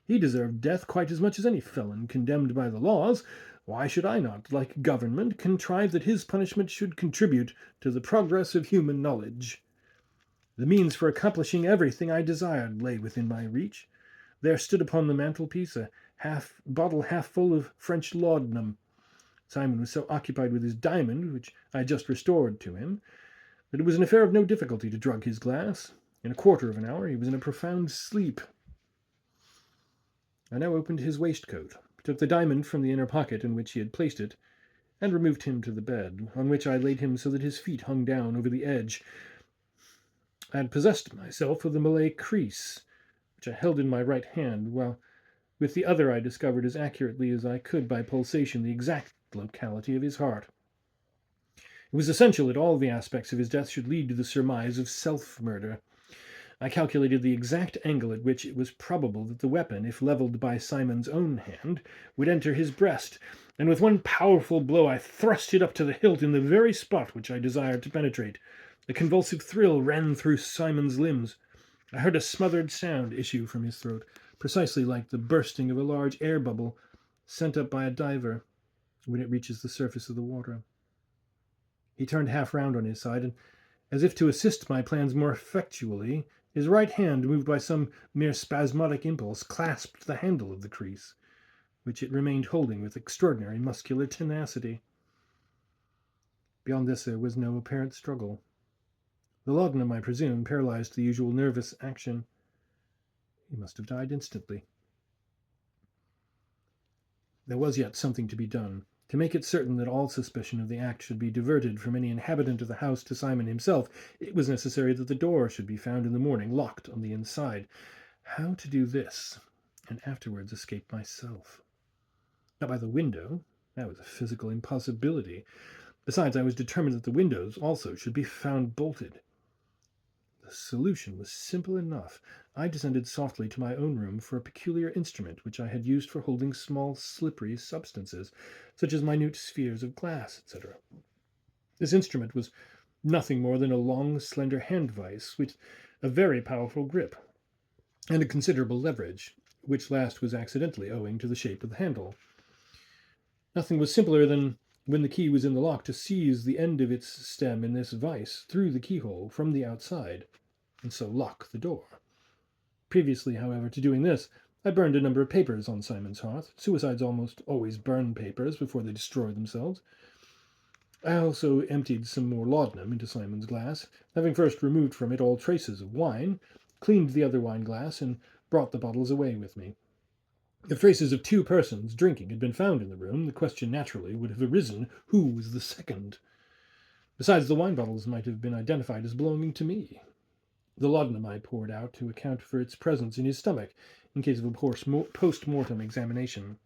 He deserved death quite as much as any felon condemned by the laws. Why should I not, like government, contrive that his punishment should contribute to the progress of human knowledge? The means for accomplishing everything I desired lay within my reach. There stood upon the mantelpiece a bottle half full of French laudanum. Simon was so occupied with his diamond, which I had just restored to him, that it was an affair of no difficulty to drug his glass. In a quarter of an hour he was in a profound sleep. I now opened his waistcoat, took the diamond from the inner pocket in which he had placed it, and removed him to the bed, on which I laid him so that his feet hung down over the edge. I had possessed myself of the Malay crease, which I held in my right hand, while with the other I discovered as accurately as I could by pulsation the exact locality of his heart. It was essential that all the aspects of his death should lead to the surmise of self-murder. I calculated the exact angle at which it was probable that the weapon, if levelled by Simon's own hand, would enter his breast, and with one powerful blow I thrust it up to the hilt in the very spot which I desired to penetrate. A convulsive thrill ran through Simon's limbs. I heard a smothered sound issue from his throat, precisely like the bursting of a large air bubble sent up by a diver when it reaches the surface of the water. He turned half round on his side, and, as if to assist my plans more effectually, his right hand, moved by some mere spasmodic impulse, clasped the handle of the crease, which it remained holding with extraordinary muscular tenacity. Beyond this there was no apparent struggle. The laudanum, I presume, paralyzed the usual nervous action. He must have died instantly. There was yet something to be done. To make it certain that all suspicion of the act should be diverted from any inhabitant of the house to Simon himself, it was necessary that the door should be found in the morning locked on the inside. How to do this, and afterwards escape myself? Not by the window. That was a physical impossibility. Besides, I was determined that the windows also should be found bolted. The solution was simple enough. I descended softly to my own room for a peculiar instrument which I had used for holding small slippery substances, such as minute spheres of glass, etc. This instrument was nothing more than a long, slender hand vise with a very powerful grip and a considerable leverage, which last was accidentally owing to the shape of the handle. Nothing was simpler than, when the key was in the lock, to seize the end of its stem in this vise through the keyhole from the outside, and so lock the door. Previously, however, to doing this, I burned a number of papers on Simon's hearth. Suicides almost always burn papers before they destroy themselves. I also emptied some more laudanum into Simon's glass, having first removed from it all traces of wine, cleaned the other wine glass, and brought the bottles away with me. If traces of 2 persons drinking had been found in the room, the question naturally would have arisen, who was the second? Besides, the wine bottles might have been identified as belonging to me. The laudanum I poured out to account for its presence in his stomach, in case of a post-mortem examination.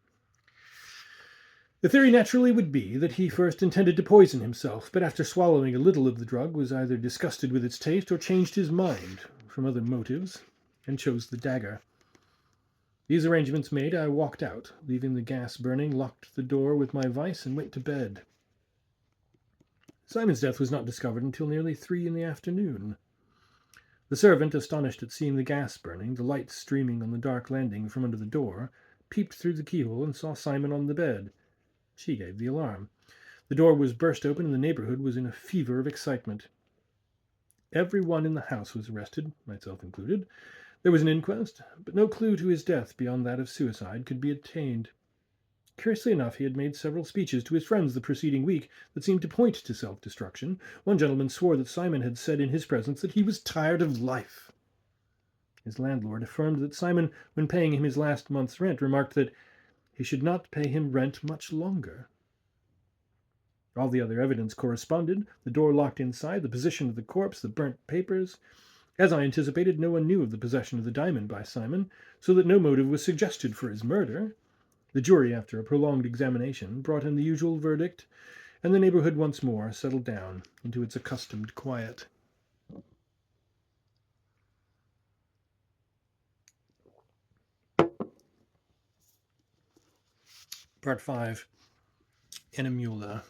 The theory naturally would be that he first intended to poison himself, but after swallowing a little of the drug was either disgusted with its taste or changed his mind, from other motives, and chose the dagger. These arrangements made, I walked out, leaving the gas burning, locked the door with my vice, and went to bed. Simon's death was not discovered until nearly 3 in the afternoon. The servant, astonished at seeing the gas burning, the light streaming on the dark landing from under the door, peeped through the keyhole and saw Simon on the bed. She gave the alarm. The door was burst open, and the neighborhood was in a fever of excitement. Every one in the house was arrested, myself included. There was an inquest, but no clue to his death beyond that of suicide could be obtained. Curiously enough, he had made several speeches to his friends the preceding week that seemed to point to self-destruction. One gentleman swore that Simon had said in his presence that he was tired of life. His landlord affirmed that Simon, when paying him his last month's rent, remarked that he should not pay him rent much longer. All the other evidence corresponded: the door locked inside, the position of the corpse, the burnt papers. As I anticipated, no one knew of the possession of the diamond by Simon, so that no motive was suggested for his murder. The jury, after a prolonged examination, brought in the usual verdict, and the neighborhood once more settled down into its accustomed quiet. Part 5. Enamula.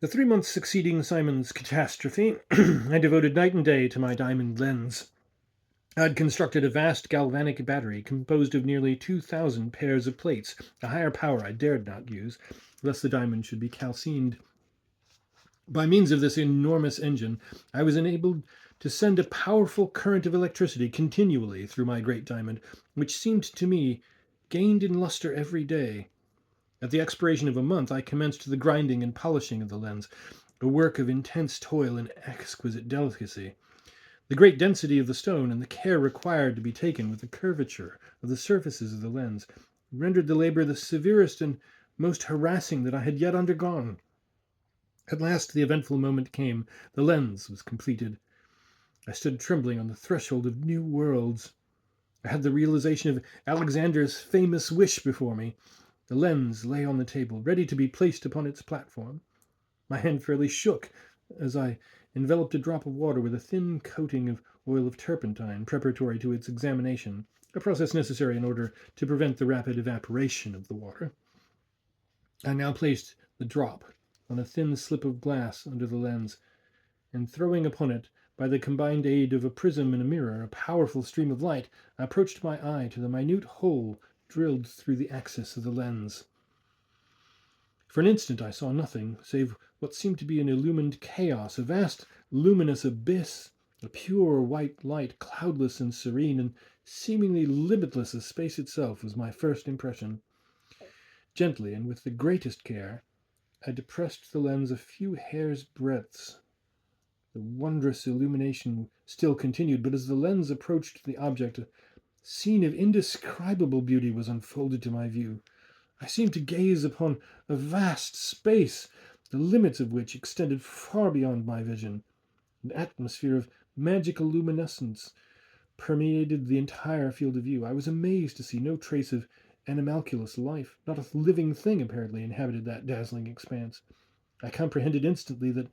The 3 months succeeding Simon's catastrophe, I devoted night and day to my diamond lens. I had constructed a vast galvanic battery composed of nearly 2,000 pairs of plates, a higher power I dared not use, lest the diamond should be calcined. By means of this enormous engine, I was enabled to send a powerful current of electricity continually through my great diamond, which seemed to me gained in luster every day. At the expiration of a month, I commenced the grinding and polishing of the lens, a work of intense toil and exquisite delicacy. The great density of the stone and the care required to be taken with the curvature of the surfaces of the lens rendered the labor the severest and most harassing that I had yet undergone. At last the eventful moment came. The lens was completed. I stood trembling on the threshold of new worlds. I had the realization of Alexander's famous wish before me. The lens lay on the table, ready to be placed upon its platform. My hand fairly shook as I enveloped a drop of water with a thin coating of oil of turpentine preparatory to its examination, a process necessary in order to prevent the rapid evaporation of the water. I now placed the drop on a thin slip of glass under the lens, and throwing upon it, by the combined aid of a prism and a mirror, a powerful stream of light, I approached my eye to the minute hole drilled through the axis of the lens. For an instant I saw nothing save what seemed to be an illumined chaos, a vast luminous abyss, a pure white light, cloudless and serene, and seemingly limitless as space itself was my first impression. Gently and with the greatest care, I depressed the lens a few hairs' breadths. The wondrous illumination still continued, but as the lens approached the object, a scene of indescribable beauty was unfolded to my view. I seemed to gaze upon a vast space, the limits of which extended far beyond my vision. An atmosphere of magical luminescence permeated the entire field of view. I was amazed to see no trace of animalculous life. Not a living thing apparently inhabited that dazzling expanse. I comprehended instantly that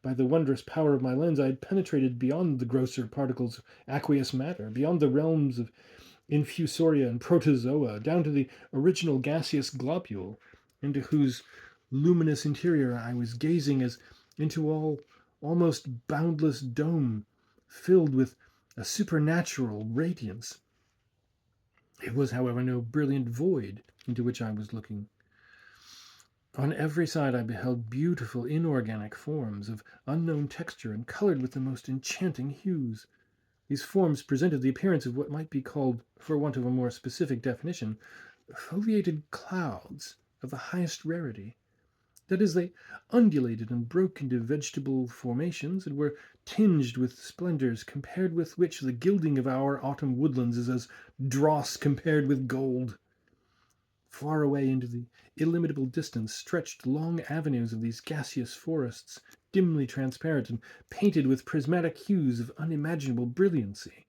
by the wondrous power of my lens I had penetrated beyond the grosser particles of aqueous matter, beyond the realms of infusoria and protozoa, down to the original gaseous globule, into whose luminous interior I was gazing as into almost boundless dome, filled with a supernatural radiance. It was, however, no brilliant void into which I was looking. On every side I beheld beautiful inorganic forms of unknown texture and colored with the most enchanting hues. These forms presented the appearance of what might be called, for want of a more specific definition, foliated clouds of the highest rarity. That is, they undulated and broke into vegetable formations and were tinged with splendors compared with which the gilding of our autumn woodlands is as dross compared with gold. Far away into the illimitable distance stretched long avenues of these gaseous forests, dimly transparent and painted with prismatic hues of unimaginable brilliancy.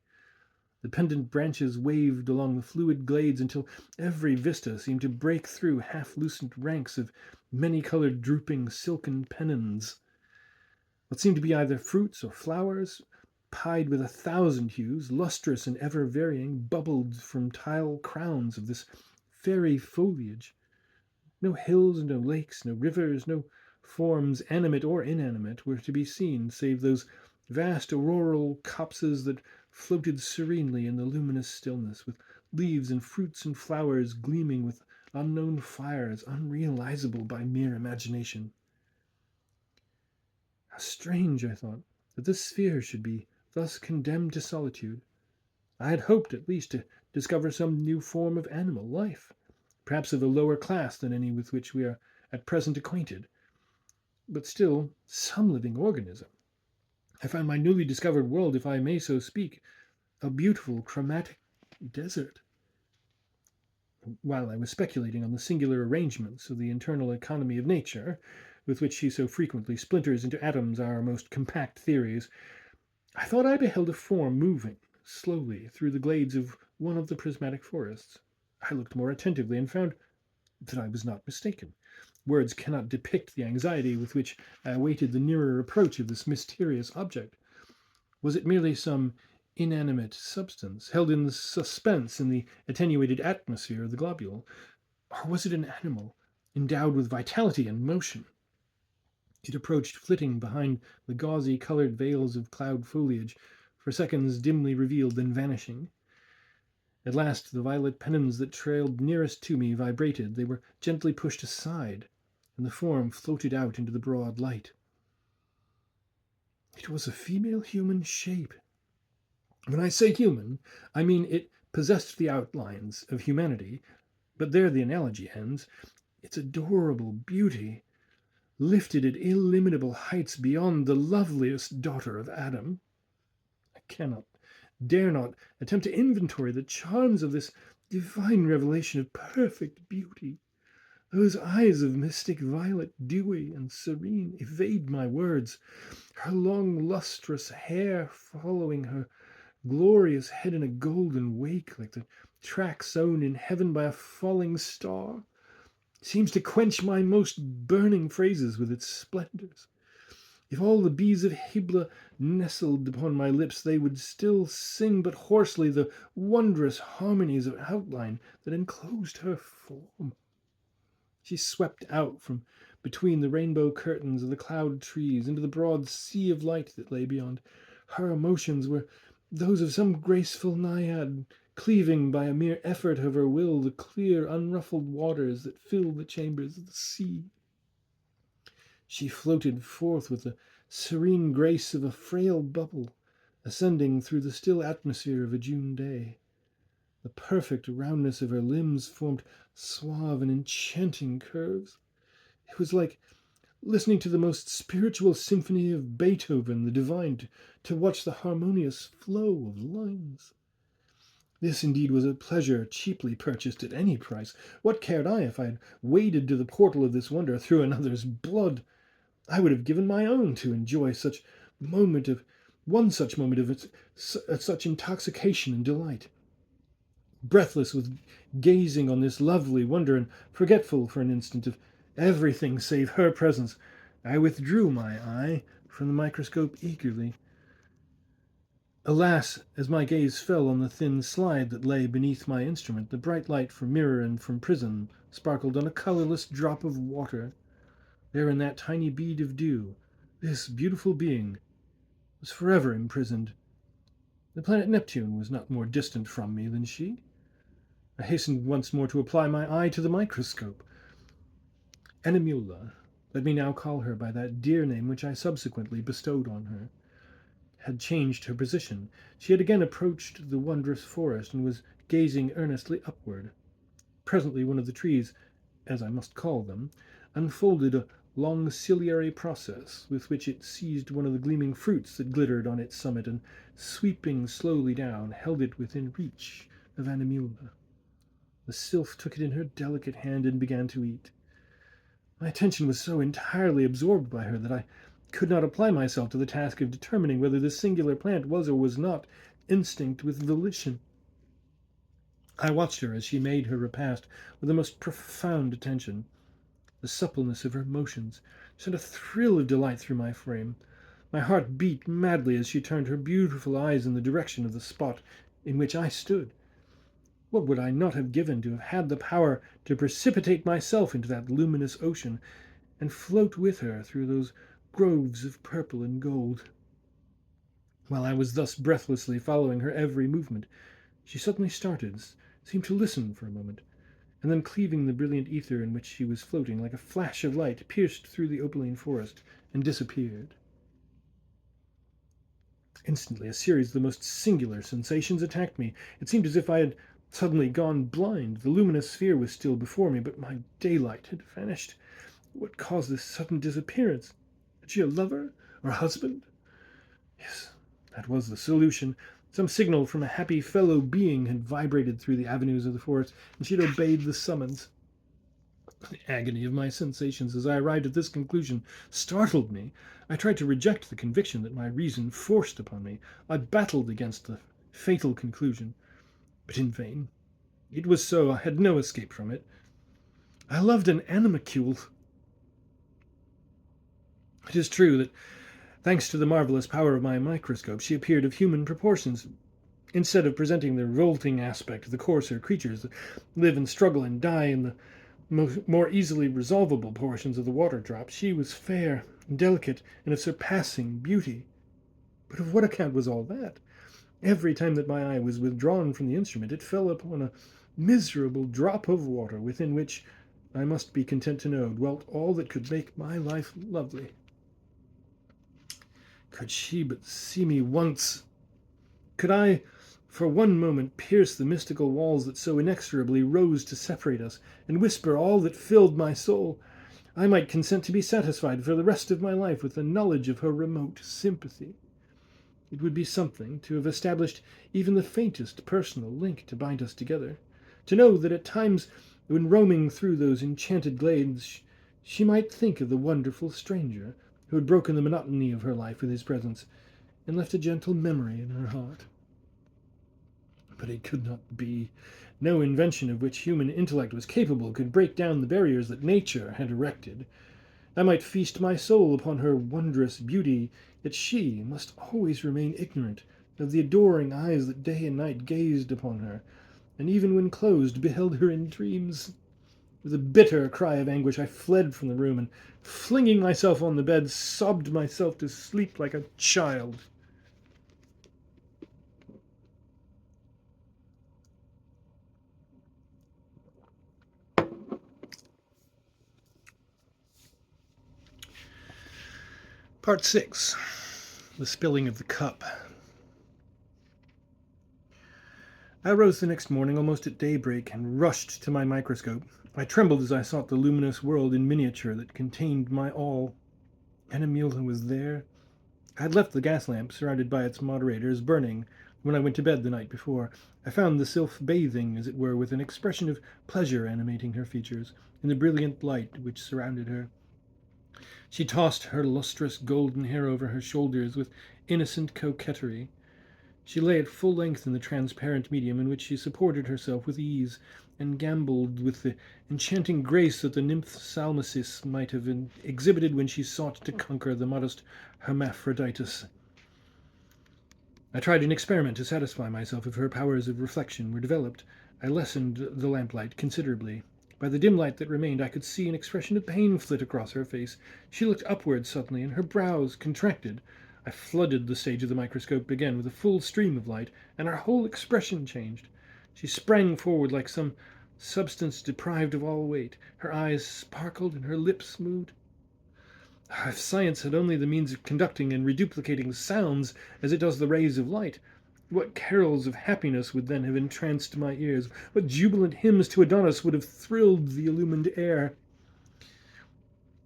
The pendant branches waved along the fluid glades until every vista seemed to break through half-loosened ranks of many-colored drooping silken pennons. What seemed to be either fruits or flowers, pied with 1,000 hues, lustrous and ever-varying, bubbled from tile crowns of this fairy foliage. No hills, no lakes, no rivers, no forms, animate or inanimate, were to be seen, save those vast auroral copses that floated serenely in the luminous stillness, with leaves and fruits and flowers gleaming with unknown fires, unrealizable by mere imagination. How strange, I thought, that this sphere should be thus condemned to solitude. I had hoped, at least, to discover some new form of animal life, perhaps of a lower class than any with which we are at present acquainted, but still some living organism. I found my newly discovered world, if I may so speak, a beautiful chromatic desert. While I was speculating on the singular arrangements of the internal economy of nature, with which she so frequently splinters into atoms our most compact theories, I thought I beheld a form moving slowly through the glades of one of the prismatic forests. I looked more attentively and found that I was not mistaken. Words cannot depict the anxiety with which I awaited the nearer approach of this mysterious object. Was it merely some inanimate substance, held in suspense in the attenuated atmosphere of the globule? Or was it an animal, endowed with vitality and motion? It approached, flitting behind the gauzy colored veils of cloud foliage, for seconds dimly revealed, then vanishing. At last the violet pennons that trailed nearest to me vibrated. They were gently pushed aside, and the form floated out into the broad light. It was a female human shape. When I say human, I mean it possessed the outlines of humanity, but there the analogy ends. its adorable beauty lifted at illimitable heights beyond the loveliest daughter of Adam. I cannot, dare not attempt to inventory the charms of this divine revelation of perfect beauty. Those eyes of mystic violet, dewy and serene, evade my words. Her long, lustrous hair following her glorious head in a golden wake, like the track sown in heaven by a falling star, seems to quench my most burning phrases with its splendors. If all the bees of Hybla nestled upon my lips, they would still sing but hoarsely the wondrous harmonies of outline that enclosed her form. She swept out from between the rainbow curtains of the cloud trees into the broad sea of light that lay beyond. Her emotions were those of some graceful naiad, cleaving by a mere effort of her will the clear, unruffled waters that filled the chambers of the sea. She floated forth with the serene grace of a frail bubble, ascending through the still atmosphere of a June day. The perfect roundness of her limbs formed suave and enchanting curves. It was like listening to the most spiritual symphony of Beethoven the Divine, to watch the harmonious flow of lines. This indeed was a pleasure cheaply purchased at any price. What cared I if I had waded to the portal of this wonder through another's blood? I would have given my own to enjoy such moment of such moment of such intoxication and delight. Breathless with gazing on this lovely wonder and forgetful for an instant of everything save her presence, I withdrew my eye from the microscope eagerly. Alas, as my gaze fell on the thin slide that lay beneath my instrument, the bright light from mirror and from prism sparkled on a colorless drop of water. There in that tiny bead of dew, this beautiful being was forever imprisoned. The planet Neptune was not more distant from me than she. I hastened once more to apply my eye to the microscope. Animula, let me now call her by that dear name which I subsequently bestowed on her, had changed her position. She had again approached the wondrous forest and was gazing earnestly upward. Presently one of the trees, as I must call them, unfolded a long ciliary process with which it seized one of the gleaming fruits that glittered on its summit, and sweeping slowly down, held it within reach of Animula. The sylph took it in her delicate hand and began to eat. My attention was so entirely absorbed by her that I could not apply myself to the task of determining whether this singular plant was or was not instinct with volition. I watched her as she made her repast with the most profound attention. The suppleness of her motions sent a thrill of delight through my frame. My heart beat madly as she turned her beautiful eyes in the direction of the spot in which I stood. What would I not have given to have had the power to precipitate myself into that luminous ocean, and float with her through those groves of purple and gold? While I was thus breathlessly following her every movement, she suddenly started, seemed to listen for a moment, and then cleaving the brilliant ether in which she was floating, like a flash of light, pierced through the opaline forest and disappeared. Instantly a series of the most singular sensations attacked me. It seemed as if I had suddenly gone blind. The luminous sphere was still before me, but my daylight had vanished. What caused this sudden disappearance? Had she a lover or a husband? Yes, that was the solution. Some signal from a happy fellow being had vibrated through the avenues of the forest, and she had obeyed the summons. The agony of my sensations as I arrived at this conclusion startled me. I tried to reject the conviction that my reason forced upon me. I battled against the fatal conclusion, but in vain. It was so. I had no escape from it. I loved an animalcule. It is true that, thanks to the marvelous power of my microscope, she appeared of human proportions. Instead of presenting the revolting aspect of the coarser creatures that live and struggle and die in the more easily resolvable portions of the water drops, she was fair and delicate and of surpassing beauty. But of what account was all that? Every time that my eye was withdrawn from the instrument, it fell upon a miserable drop of water within which, I must be content to know, dwelt all that could make my life lovely. Could she but see me once! Could I for one moment pierce the mystical walls that so inexorably rose to separate us, and whisper all that filled my soul, I might consent to be satisfied for the rest of my life with the knowledge of her remote sympathy. It would be something to have established even the faintest personal link to bind us together, to know that at times when roaming through those enchanted glades she might think of the wonderful stranger who had broken the monotony of her life with his presence and left a gentle memory in her heart. But it could not be. No invention of which human intellect was capable could break down the barriers that nature had erected. I might feast my soul upon her wondrous beauty, yet she must always remain ignorant of the adoring eyes that day and night gazed upon her, and even when closed beheld her in dreams. With a bitter cry of anguish I fled from the room, and flinging myself on the bed, sobbed myself to sleep like a child. Part 6. The Spilling of the Cup. I rose the next morning almost at daybreak and rushed to my microscope. I trembled as I sought the luminous world in miniature that contained my all. Animula was there. I had left the gas lamp, surrounded by its moderators, burning when I went to bed the night before. I found the sylph bathing, as it were, with an expression of pleasure animating her features, in the brilliant light which surrounded her. She tossed her lustrous golden hair over her shoulders with innocent coquetry. She lay at full length in the transparent medium in which she supported herself with ease, and gambolled with the enchanting grace that the nymph Salmacis might have exhibited when she sought to conquer the modest Hermaphroditus. I tried an experiment to satisfy myself if her powers of reflection were developed. I lessened the lamplight considerably. By the dim light that remained I could see an expression of pain flit across her face. She looked upward suddenly, and her brows contracted. I flooded the stage of the microscope again with a full stream of light, and her whole expression changed. She sprang forward like some substance deprived of all weight. Her eyes sparkled and her lips moved. If science had only the means of conducting and reduplicating sounds as it does the rays of light, what carols of happiness would then have entranced my ears? What jubilant hymns to Adonis would have thrilled the illumined air?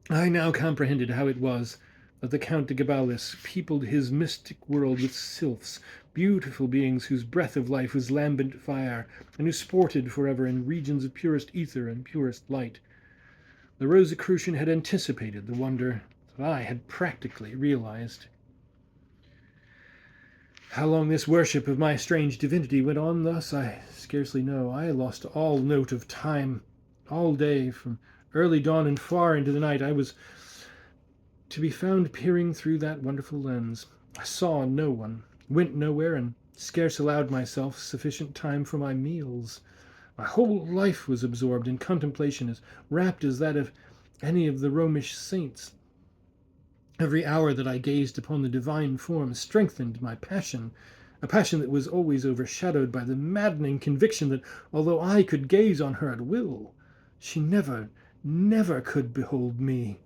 I now comprehended how it was that the Count de Gabalis peopled his mystic world with sylphs, beautiful beings whose breath of life was lambent fire, and who sported forever in regions of purest ether and purest light. The Rosicrucian had anticipated the wonder that I had practically realized. How long this worship of my strange divinity went on thus, I scarcely know. I lost all note of time. All day, from early dawn and far into the night, I was to be found peering through that wonderful lens. I saw no one, went nowhere, and scarce allowed myself sufficient time for my meals. My whole life was absorbed in contemplation as rapt as that of any of the Romish saints. Every hour that I gazed upon the divine form strengthened my passion, a passion that was always overshadowed by the maddening conviction that, although I could gaze on her at will, she never, never could behold me.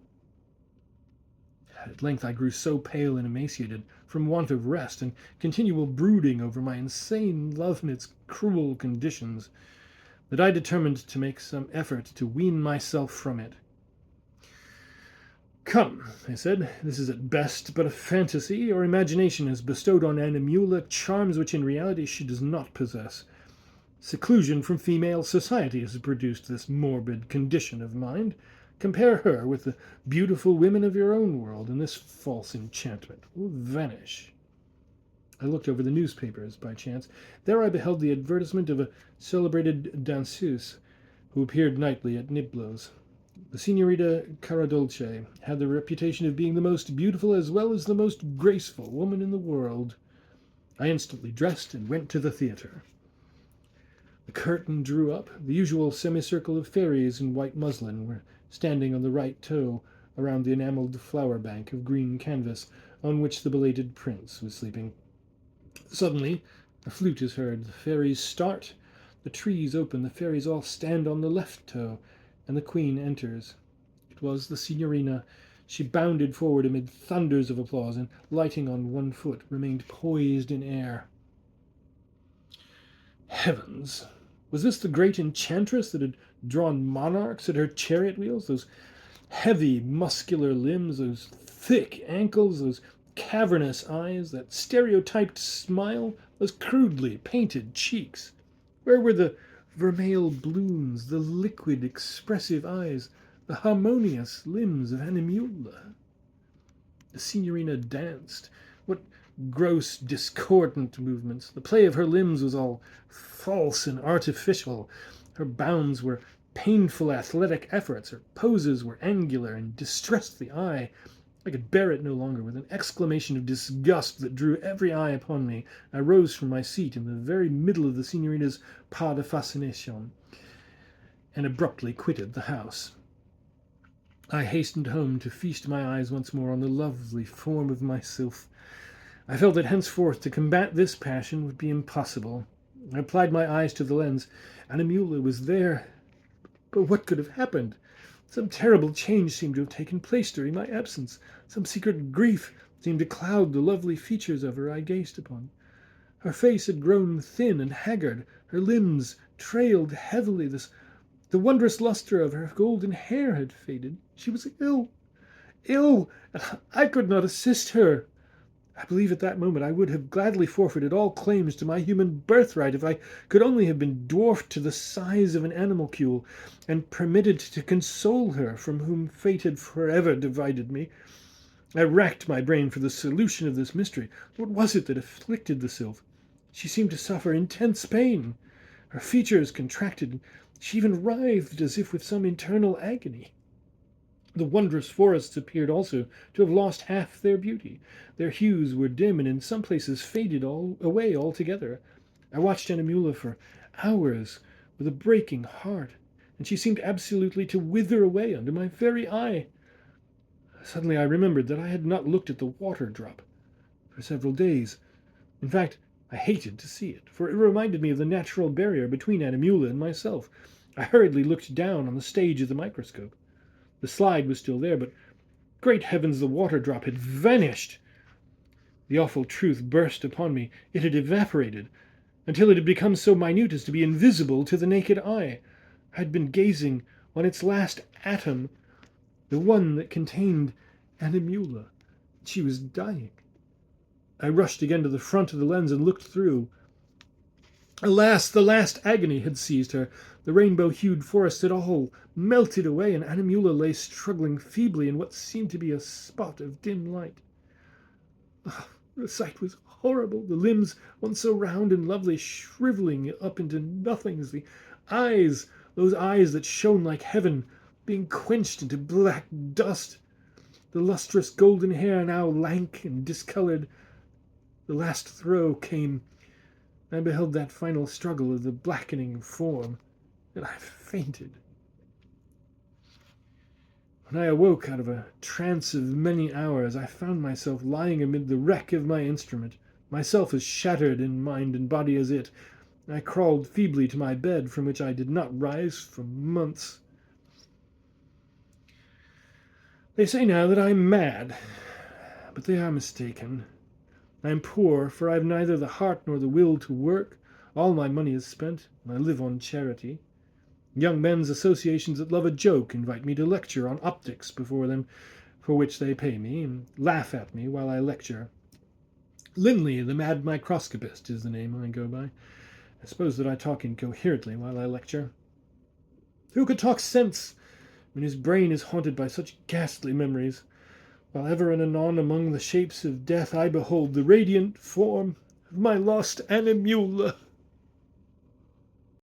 At length I grew so pale and emaciated from want of rest and continual brooding over my insane love and its cruel conditions, that I determined to make some effort to wean myself from it. Come, I said, this is at best but a fantasy. Your imagination has bestowed on Animula charms which in reality she does not possess. Seclusion from female society has produced this morbid condition of mind. Compare her with the beautiful women of your own world, and this false enchantment will vanish. I looked over the newspapers by chance. There I beheld the advertisement of a celebrated danseuse who appeared nightly at Niblo's. The Signorina Caradolce had the reputation of being the most beautiful as well as the most graceful woman in the world. I instantly dressed and went to the theatre. The curtain drew up. The usual semicircle of fairies in white muslin were standing on the right toe around the enamelled flower bank of green canvas on which the belated prince was sleeping. Suddenly, a flute is heard. The fairies start. The trees open. The fairies all stand on the left toe, and the queen enters. It was the signorina. She bounded forward amid thunders of applause, and, lighting on one foot, remained poised in air. Heavens! Was this the great enchantress that had drawn monarchs at her chariot wheels? Those heavy, muscular limbs, those thick ankles, those cavernous eyes, that stereotyped smile, those crudely painted cheeks. Where were the vermeil blooms, the liquid, expressive eyes, the harmonious limbs of Animula? The signorina danced. What gross, discordant movements! The play of her limbs was all false and artificial. Her bounds were painful athletic efforts. Her poses were angular and distressed the eye. I could bear it no longer. With an exclamation of disgust that drew every eye upon me, I rose from my seat in the very middle of the signorina's pas de fascination, and abruptly quitted the house. I hastened home to feast my eyes once more on the lovely form of my sylph. I felt that henceforth to combat this passion would be impossible. I applied my eyes to the lens. Animula was there. But what could have happened? Some terrible change seemed to have taken place during my absence. Some secret grief seemed to cloud the lovely features of her I gazed upon. Her face had grown thin and haggard. Her limbs trailed heavily. The wondrous luster of her golden hair had faded. She was ill, and I could not assist her. I believe at that moment I would have gladly forfeited all claims to my human birthright if I could only have been dwarfed to the size of an animalcule and permitted to console her from whom fate had forever divided me. I racked my brain for the solution of this mystery. What was it that afflicted the sylph? She seemed to suffer intense pain. Her features contracted. She even writhed as if with some internal agony. The wondrous forests appeared also to have lost half their beauty. Their hues were dim and in some places faded away altogether. I watched Animula for hours with a breaking heart, and she seemed absolutely to wither away under my very eye. Suddenly I remembered that I had not looked at the water drop for several days. In fact, I hated to see it, for it reminded me of the natural barrier between Animula and myself. I hurriedly looked down on the stage of the microscope. The slide was still there, but great heavens, the water drop had vanished. The awful truth burst upon me. It had evaporated, until it had become so minute as to be invisible to the naked eye. I had been gazing on its last atom, the one that contained Animula. She was dying. I rushed again to the front of the lens and looked through. Alas, the last agony had seized her. The rainbow-hued forest had all melted away, and Animula lay struggling feebly in what seemed to be a spot of dim light. The sight was horrible. The limbs, once so round and lovely, shriveling up into nothings. The eyes, those eyes that shone like heaven, being quenched into black dust. The lustrous golden hair now lank and discolored. The last throe came. I beheld that final struggle of the blackening form, and I fainted. When I awoke out of a trance of many hours, I found myself lying amid the wreck of my instrument, myself as shattered in mind and body as it. I crawled feebly to my bed, from which I did not rise for months. They say now that I am mad, but they are mistaken. I am poor, for I have neither the heart nor the will to work. All my money is spent, and I live on charity. Young men's associations that love a joke invite me to lecture on optics before them, for which they pay me, and laugh at me while I lecture. Linley, the mad microscopist, is the name I go by. I suppose that I talk incoherently while I lecture. Who could talk sense when his brain is haunted by such ghastly memories? While ever and anon among the shapes of death I behold the radiant form of my lost Animula.